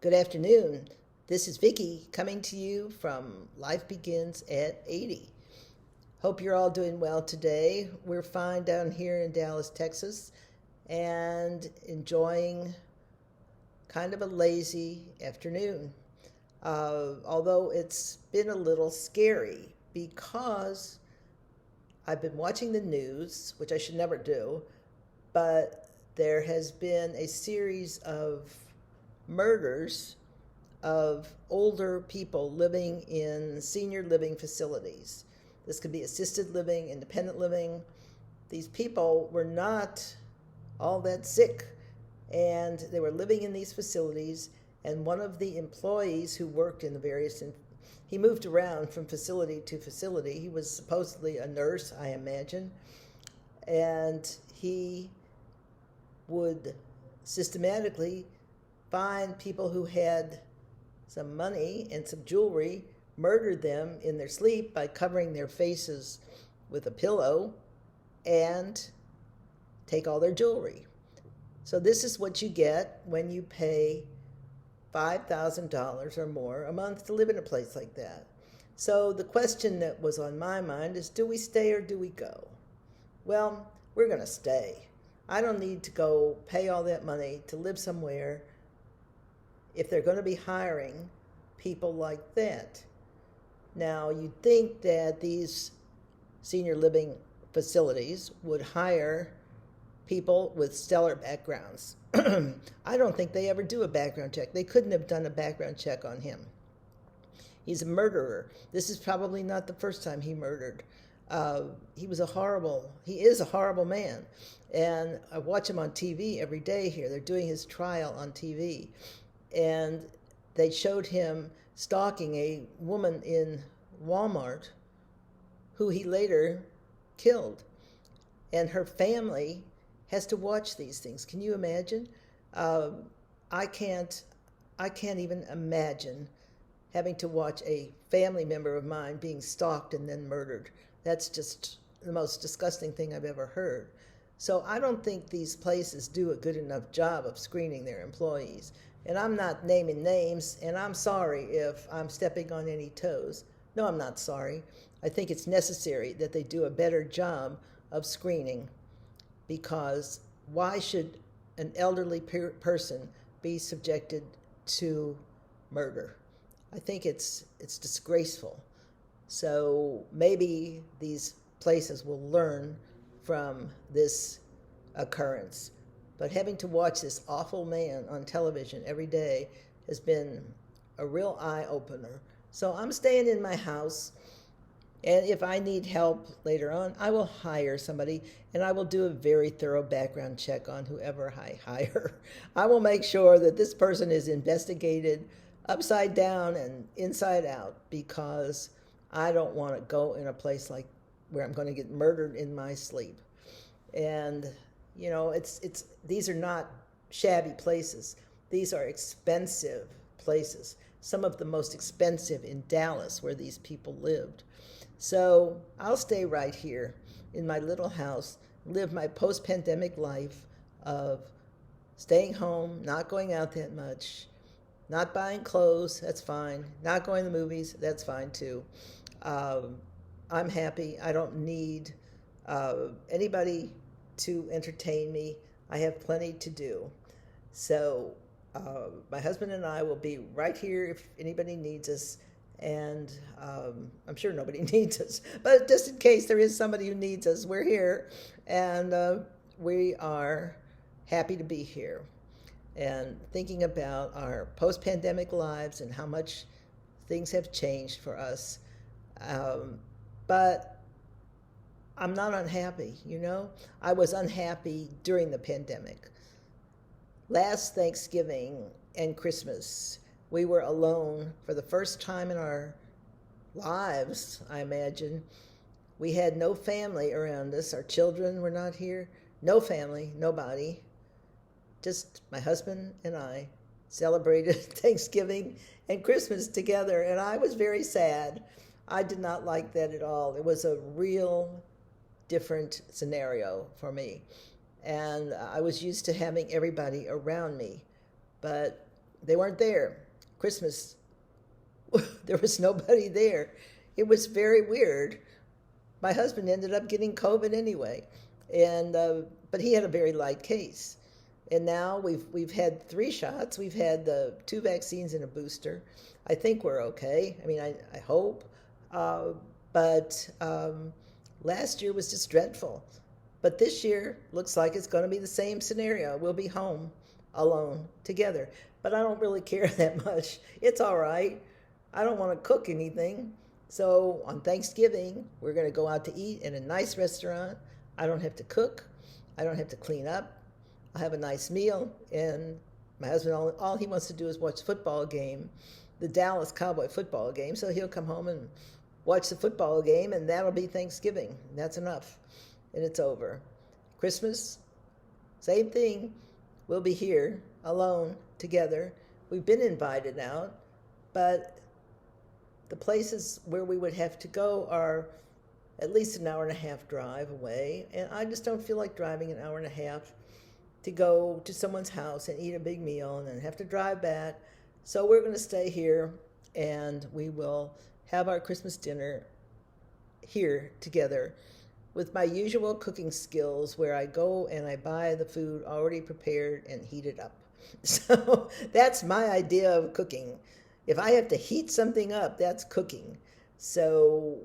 Good afternoon. This is Vicki coming to you from Life Begins at 80. Hope you're all doing well today. We're fine down here in Dallas, Texas, and enjoying kind of a lazy afternoon. Although it's been a little scary because I've been watching the news, which I should never do, but there has been a series of murders of older people living in senior living facilities. This could be assisted living, independent living. These people were not all that sick, and they were living in these facilities. And one of the employees who worked in the various, he moved around from facility to facility. He was supposedly a nurse, I imagine, and he would systematically find people who had some money and some jewelry, murdered them in their sleep by covering their faces with a pillow, and take all their jewelry. So this is what you get when you pay $5,000 or more a month to live in a place like that. So the question that was on my mind is, do we stay or do we go? Well, we're going to stay. I don't need to go pay all that money to live somewhere if they're going to be hiring people like that. Now, you'd think that these senior living facilities would hire people with stellar backgrounds. I don't think they ever do a background check. They couldn't have done a background check on him. He's a murderer. This is probably not the first time he murdered. He is a horrible man. And I watch him on TV every day here. They're doing his trial on TV. And they showed him stalking a woman in Walmart who he later killed. And her family has to watch these things. Can you imagine? I can't even imagine having to watch a family member of mine being stalked and then murdered. That's just the most disgusting thing I've ever heard. So I don't think these places do a good enough job of screening their employees. And I'm not naming names, and I'm sorry if I'm stepping on any toes. No, I'm not sorry. I think it's necessary that they do a better job of screening, because why should an elderly person be subjected to murder? I think it's disgraceful. So maybe these places will learn from this occurrence. But having to watch this awful man on television every day has been a real eye-opener. So I'm staying in my house, and if I need help later on, I will hire somebody, and I will do a very thorough background check on whoever I hire. I will make sure that this person is investigated upside down and inside out, because I don't want to go in a place like where I'm going to get murdered in my sleep. And you know, these are not shabby places. These are expensive places. Some of the most expensive in Dallas, where these people lived. So I'll stay right here in my little house, live my post-pandemic life of staying home, not going out that much, not buying clothes, that's fine. Not going to the movies, that's fine too. I'm happy. I don't need anybody to entertain me. I have plenty to do. So my husband and I will be right here if anybody needs us. And I'm sure nobody needs us. But just in case there is somebody who needs us, we're here. And we are happy to be here. And thinking about our post-pandemic lives and how much things have changed for us. But I'm not unhappy, you know? I was unhappy during the pandemic. Last Thanksgiving and Christmas, we were alone for the first time in our lives, I imagine. We had no family around us. Our children were not here. No family, nobody. Just my husband and I celebrated Thanksgiving and Christmas together, and I was very sad. I did not like that at all. It was a real different scenario for me. And I was used to having everybody around me. But They weren't there. Christmas, there was nobody there. It was very weird. My husband ended up getting COVID anyway, and but he had a very light case. And now we've had 3 shots. We've had the 2 vaccines and a booster. I think we're okay. I mean, I hope. But last year was just dreadful. But this year looks like it's going to be the same scenario. We'll be home alone together. But I don't really care that much. It's all right. I don't want to cook anything. So on Thanksgiving, we're going to go out to eat in a nice restaurant. I don't have to cook. I don't have to clean up. I have a nice meal. And my husband, all he wants to do is watch football game, the Dallas Cowboy football game. So he'll come home and watch the football game, and that'll be Thanksgiving. That's enough. And it's over. Christmas, same thing. We'll be here alone together. We've been invited out, but the places where we would have to go are at least an hour and a half drive away, and I just don't feel like driving an hour and a half to go to someone's house and eat a big meal and then have to drive back. So we're going to stay here, and we will have our Christmas dinner here together with my usual cooking skills, where I go and I buy the food already prepared and heat it up. So that's my idea of cooking. If I have to heat something up, that's cooking. So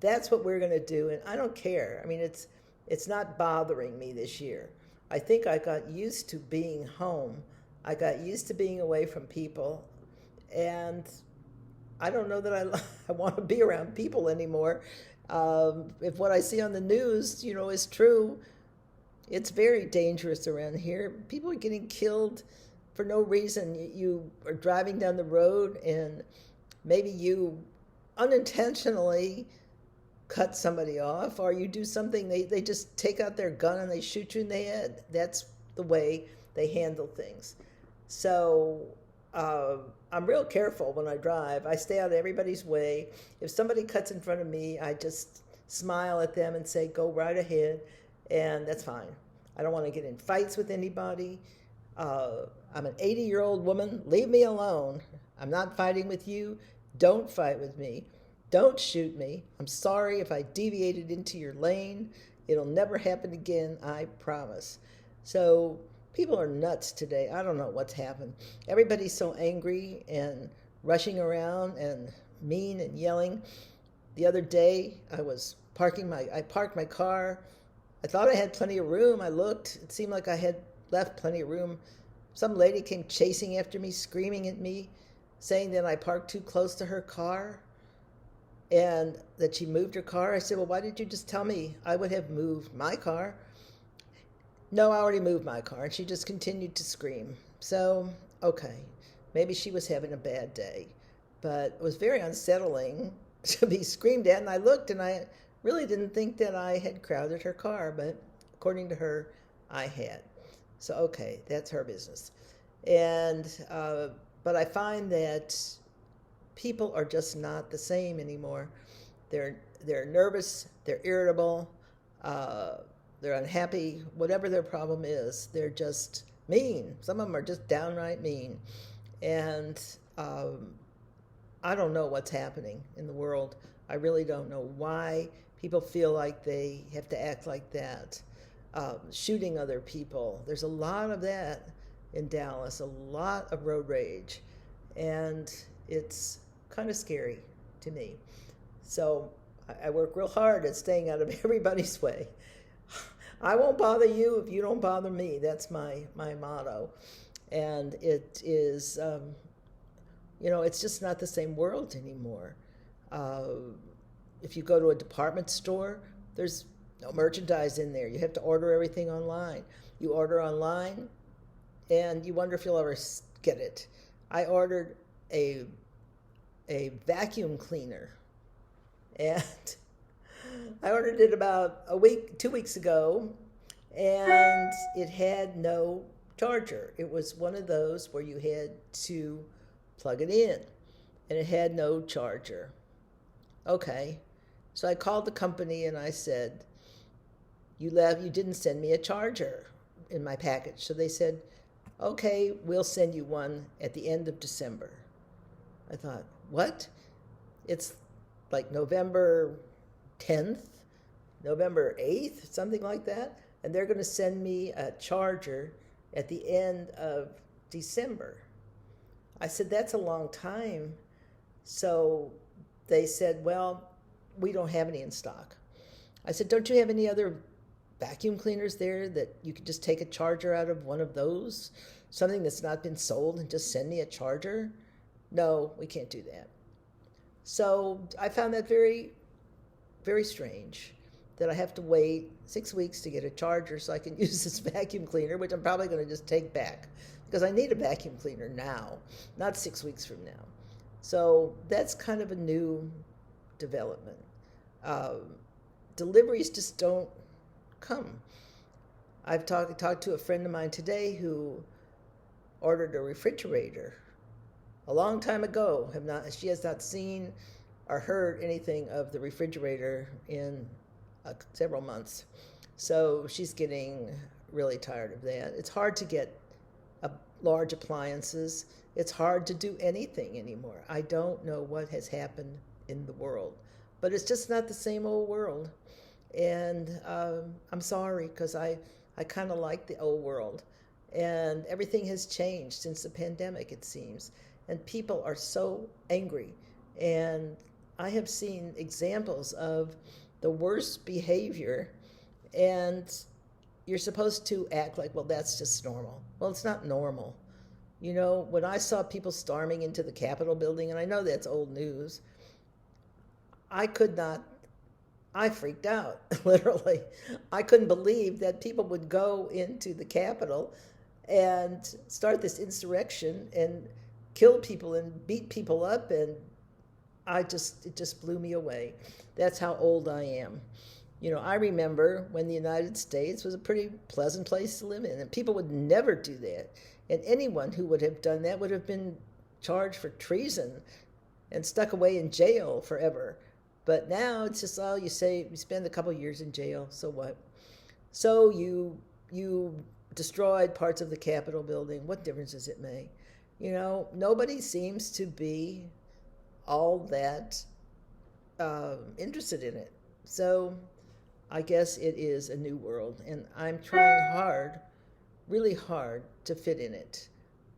that's what we're going to do, and I don't care. I mean, it's not bothering me this year. I think I got used to being home. I got used to being away from people, and I don't know that I want to be around people anymore. If what I see on the news, is true, it's very dangerous around here. People are getting killed for no reason. You are driving down the road and maybe you unintentionally cut somebody off, or you do something, they just take out their gun and they shoot you in the head. That's the way they handle things. So I'm real careful when I drive. I stay out of everybody's way. If somebody cuts in front of me, I just smile at them and say, go right ahead, and that's fine. I don't want to get in fights with anybody. I'm an 80-year-old woman. Leave me alone. I'm not fighting with you. Don't fight with me. Don't shoot me. I'm sorry if I deviated into your lane. It'll never happen again, I promise. So people are nuts today. I don't know what's happened. Everybody's so angry and rushing around and mean and yelling. The other day, I parked my car. I thought I had plenty of room. I looked. It seemed like I had left plenty of room. Some lady came chasing after me, screaming at me, saying that I parked too close to her car and that she moved her car. I said, well, why did you just tell me? I would have moved my car. No, I already moved my car. And she just continued to scream. So, okay, maybe she was having a bad day. But it was very unsettling to be screamed at. And I looked, and I really didn't think that I had crowded her car. But according to her, I had. So, okay, that's her business. And but I find that people are just not the same anymore. They're nervous, they're irritable, they're unhappy, whatever their problem is. They're just mean. Some of them are just downright mean. And I don't know what's happening in the world. I really don't know why people feel like they have to act like that. Shooting other people. There's a lot of that in Dallas, a lot of road rage. And it's kind of scary to me. So I work real hard at staying out of everybody's way. I won't bother you if you don't bother me. That's my motto. And it is, it's just not the same world anymore. If you go to a department store, there's no merchandise in there. You have to order everything online. You order online, and you wonder if you'll ever get it. I ordered a vacuum cleaner, and I ordered it about 2 weeks ago, and it had no charger. It was one of those where you had to plug it in, and it had no charger. Okay, so I called the company and I said, you didn't send me a charger in my package. So they said, Okay, we'll send you one at the end of December. I thought, what? It's like November 10th, November 8th, something like that. And they're going to send me a charger at the end of December. I said, that's a long time. So they said, well, we don't have any in stock. I said, don't you have any other vacuum cleaners there that you could just take a charger out of one of those? Something that's not been sold and just send me a charger? No, we can't do that. So I found that very, very strange that I have to wait 6 weeks to get a charger so I can use this vacuum cleaner, which I'm probably going to just take back because I need a vacuum cleaner now, not 6 weeks from now. So that's kind of a new development. Deliveries just don't come. I've talked to a friend of mine today who ordered a refrigerator a long time ago. She has not seen or heard anything of the refrigerator in several months. So she's getting really tired of that. It's hard to get large appliances. It's hard to do anything anymore. I don't know what has happened in the world, but it's just not the same old world. And I'm sorry because I kind of like the old world. And everything has changed since the pandemic, it seems. And people are so angry. And I have seen examples of the worst behavior, and you're supposed to act like, well, that's just normal. Well, it's not normal. You know, when I saw people storming into the Capitol building, and I know that's old news, I freaked out, literally. I couldn't believe that people would go into the Capitol and start this insurrection and kill people and beat people up, and it just blew me away. That's how old I am. You know, I remember when the United States was a pretty pleasant place to live in, and people would never do that. And anyone who would have done that would have been charged for treason and stuck away in jail forever. But now it's just, you spend a couple years in jail, so what? So you destroyed parts of the Capitol building. What difference does it make? You know, nobody seems to be all that interested in it. So I guess it is a new world, and I'm trying hard, really hard, to fit in it.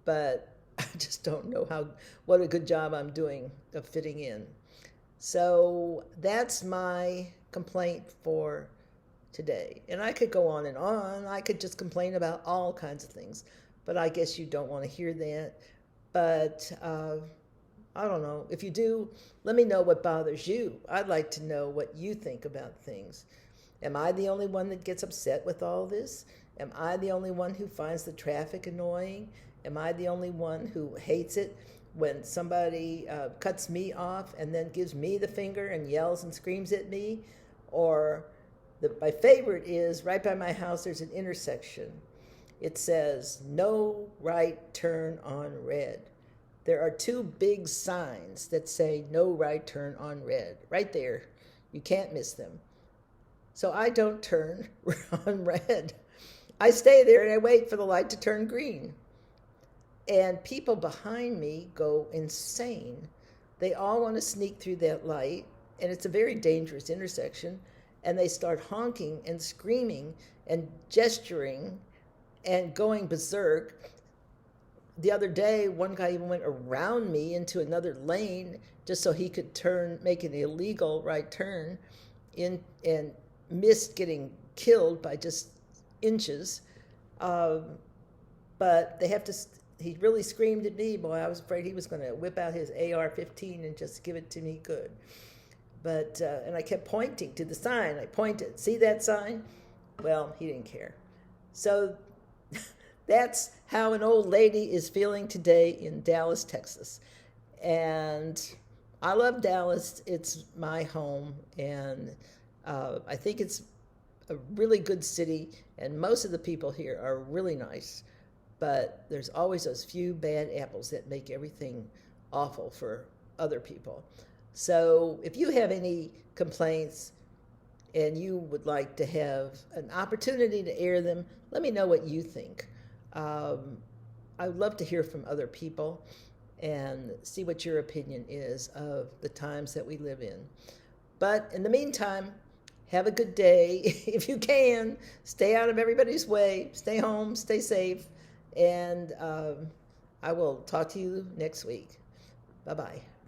But I just don't know what a good job I'm doing of fitting in. So that's my complaint for today. And I could go on and on. I could just complain about all kinds of things. But I guess you don't want to hear that. But I don't know. If you do, let me know what bothers you. I'd like to know what you think about things. Am I the only one that gets upset with all this? Am I the only one who finds the traffic annoying? Am I the only one who hates it when somebody cuts me off and then gives me the finger and yells and screams at me? Or my favorite is right by my house, there's an intersection. It says, no right turn on red. There are two big signs that say no right turn on red. Right there. You can't miss them. So I don't turn on red. I stay there and I wait for the light to turn green. And people behind me go insane. They all want to sneak through that light, and it's a very dangerous intersection, and they start honking and screaming and gesturing and going berserk. The other day, one guy even went around me into another lane just so he could make an illegal right turn and missed getting killed by just inches. But they have to... He really screamed at me. Boy, I was afraid he was going to whip out his AR-15 and just give it to me good. But, and I kept pointing to the sign. I pointed, see that sign? Well, he didn't care. So that's how an old lady is feeling today in Dallas, Texas. And I love Dallas. It's my home. And I think it's a really good city. And most of the people here are really nice. But there's always those few bad apples that make everything awful for other people. So if you have any complaints and you would like to have an opportunity to air them, let me know what you think. I would love to hear from other people and see what your opinion is of the times that we live in. But in the meantime, have a good day. If you can, stay out of everybody's way. Stay home, stay safe, and I will talk to you next week. Bye-bye.